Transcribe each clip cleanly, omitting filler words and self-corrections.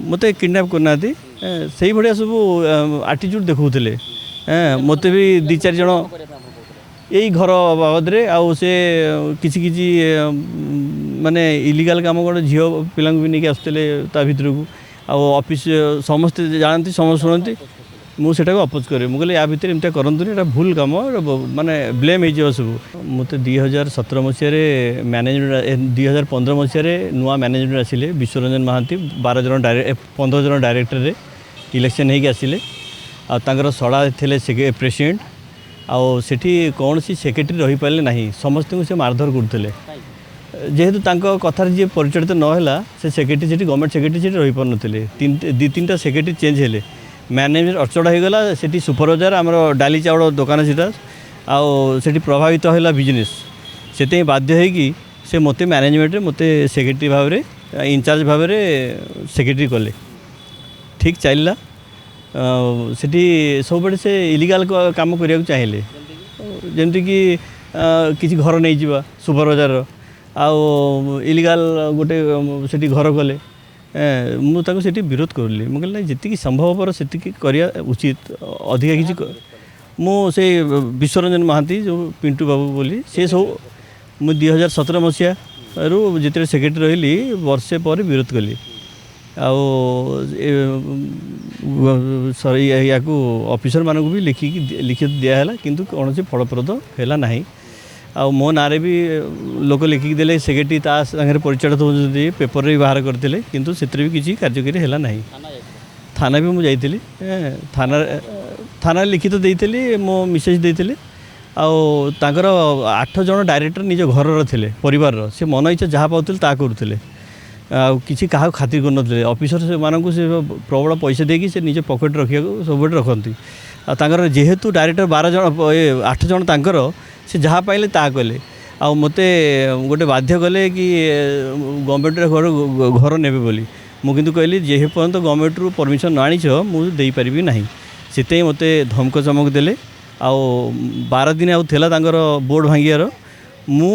मत किडनाप करना से भाया सब आटीट्यूड देखते मत भी दी चार जन यही घर बाबद से किसी किसी माने इलीगल काम गोटे झील पिला भी नहीं आसुले भितर को ऑफिस समस्ते जानती समस्त शुणती मुझे अपोज करे मुझे या भितर एमती करतुनि एटा भूल कम माने ब्लेम हो सब मत 2017 मसीह मैनेजमेंट 2015 मसीह नुआ मैनेजमेंट आसिले विश्वरंजन महांती 12 जन 15 जन डायरेक्टर इलेक्शन होगी आसिले आर सड़ा थे प्रेसिडेंट आठी कौन सी सेक्रेटरी रही पारे ना समस्त को से मारधर करते जेहेतु कथार जी परिचालित नहला से सेक्रेटरी से गवर्नमेंट सेक्रेटरी से रही पार नी दी तीन टा सेक्रेटरी चेंज हेले मैनेजमेंट अचड़ा होगला से सुपरवाइजर आमर डाली चाउल दुकान सीटा आठी प्रभावित है बिजनेस से बाध्य होगी से मत मैनेजमेंट मत सेक्रेटरी भाव में इनचार्ज भाव में सेक्रेटरी कले ठीक चलला सेठी सब से इलीगल काम करने को चाहिए जमती कि किसी घर नहीं जावा सुपरवाइजर आउ इलीगल गोटे से घर कले मुझे विरोध करली मुझे जी संभवपर से करवा उचित अधिका किसी मुझे विश्वरंजन महांती जो पिंटू बाबू बोली से सब मुझे 2017 मसीह रू जिते सेक्रेटरी रही वर्षे पर विरोध कली या ऑफिसर मानक भी लिखित दिहला किंतु कौन से फलप्रद है ना आ मो ना भी लोक लिखिक देले सेक्रेटरी सागर परिचालित होती पेपर भी बाहर करते किंतु से भी किसी कार्यकारी है ना थाना भी मुझे जाइली थाना लिखित देती मो मिसेज देते आर 8 जन डायरेक्टर निज घर थे परिवार से मन इच्छा जहाँ पाते करुले किसी क्या खातिर कर ऑफिसर से मानक से प्रबल पैसा देकी से निज पकेट रखा सब रखती जेहेतु डायरेक्टर 12 जन 8 जन तांकर से जहाँ पाइले ता कले आ मते गोटे बाध्य कले कि गवर्नमेंट घर घर ने बोली मुझे कहली जे पर्यंत गवर्नमेंट रू परमिशन आनी मुझे पारि ना से मते धमक चमक देले आउ 12 दिन आउला बोर्ड भांगियार मु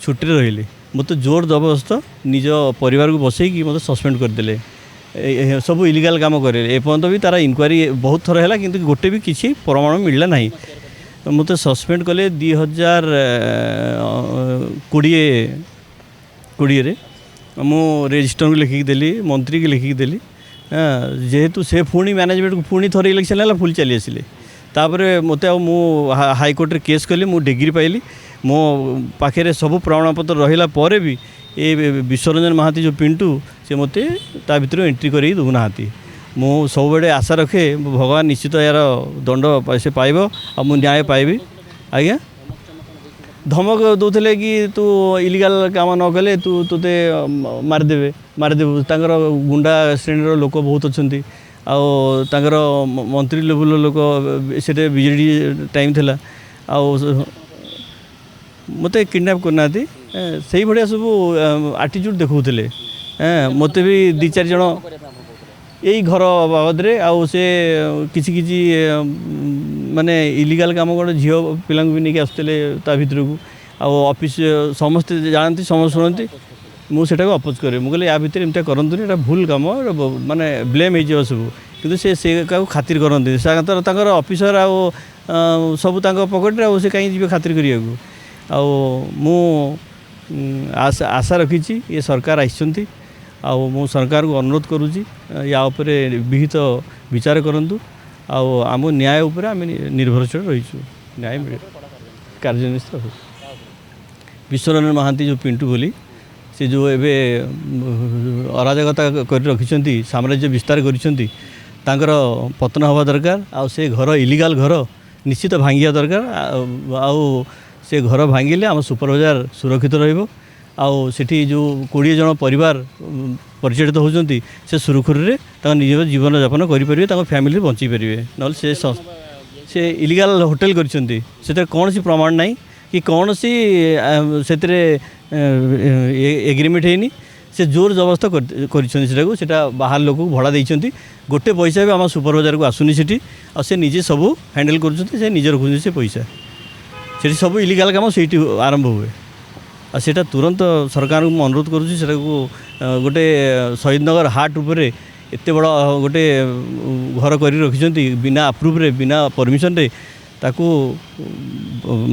छुट्टी रही मत जोर जबरदस्त निज परिवार को बसईकि मत सस्पेंड करदे सब इलीगल काम करे एपर्यंत भी तार इनक्वारी बहुत थर है कि गोटे भी किसी प्रमाण मिलला ना मत सस्पेंड कले 2020 मु रजिस्टर को लिखिक देली मंत्री की लिखिक देली जेहेतु से पुणी मैनेजमेंट को पुणी थोड़े इलेक्शन है फुल चली आसिले तापर मत हाईकोर्ट केस कली मु डिग्री पाइली मो पाखे सब प्रमाणपत्र रहा पर भी ये विश्वरंजन महांती जो पिंटू से मत ता भीतर एंट्री कर दूना मु सब आशा रखे भगवान निश्चित यार दंड से पाइब आ मु न्याय पाइबी आज्ञा धमक दौले कि तू इलीगल काम न कले तू तोते मारिदेबू तांकर गुंडा श्रेणी लोक बहुत अच्छा मंत्री लेवल लोक से बीजेडी टाइम थिला मत किडनाप करना से भाया सब आटीट्यूड देखते मत भी दी चार जन यही घर बाबद से किसी किसी माने इलीगल काम गोटे झील पिला भी नहीं आसुले भितर को ऑफिस समस्ते जानती समस्त शुणती मुझे अपोज करे मुझे या भितर एमती करतुनि एटा भूल कम माने ब्लेम हो सब किंतु से खातिर करते ऑफिसर सब पकेट से कहीं जी खातिर करने आशा रखी ये सरकार आसी मु सरकार को अनुरोध करुँची या उपरे विहित विचार करंतु आम न्याय उपरे आम निर्भरशील रहीचु न्याय मिले कार्यनिष्ठ हो विश्वरंजन महांती जो पिंटू बोली से जो एबे अराजकता कर रखिछंती साम्राज्य विस्तार करिछंती तांकर पतन हवा दरकार आ से घर इलीगल घर निश्चित भांगिया दरकार आउ से घर भांगिले आम सुपरवाइजर सुरक्षित रहिबो आउ सेठी जो 20 जन परिवार परिचालित होती से सुरखुरी निज जीवन यापन करेंगे फैमिली बची पारे ना से इलीगल होटेल कर कौन सी प्रमाण ना कि कौन सी से एग्रीमेंट है से जोर जबरदस्त कर बाहर लोक भड़ा देती गोटे पैसा भी आम सुपरवाइजर को आसुनी से से निजे सब हैंडल कर निजे रखुच्च से पैसा से सब इलीगल काम से आरंभ हुए आ सेटा तुरंत सरकार को अनुरोध करुँच गोटे शहीद नगर हाट उपरे एत बड़ गोटे घर कर रखिंट बिना अप्रुव्रे बिना परमिशन रे ताकू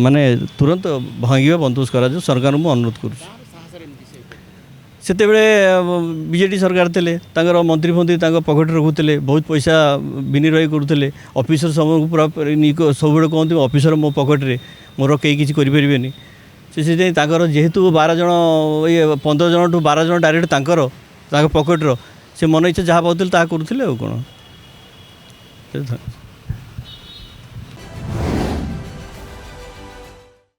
माने तुरंत भांगा बंदोबस्त करा सरकार मुझे अनुरोध करुँ सेतेबेले बीजेडी सरकार थे मंत्री फंत्री पकेट रखुले बहुत पैसा विनिरय करुले ऑफिसर समूह पूरा सब कहते ऑफिसर मो पकेट्रे मोर कई किसी करें से जेहेतु 12 जन ये 15 जन टू 12 जन डायरेक्ट पकेट्र से मन इच्छा जहाँ पाते करुले कौन।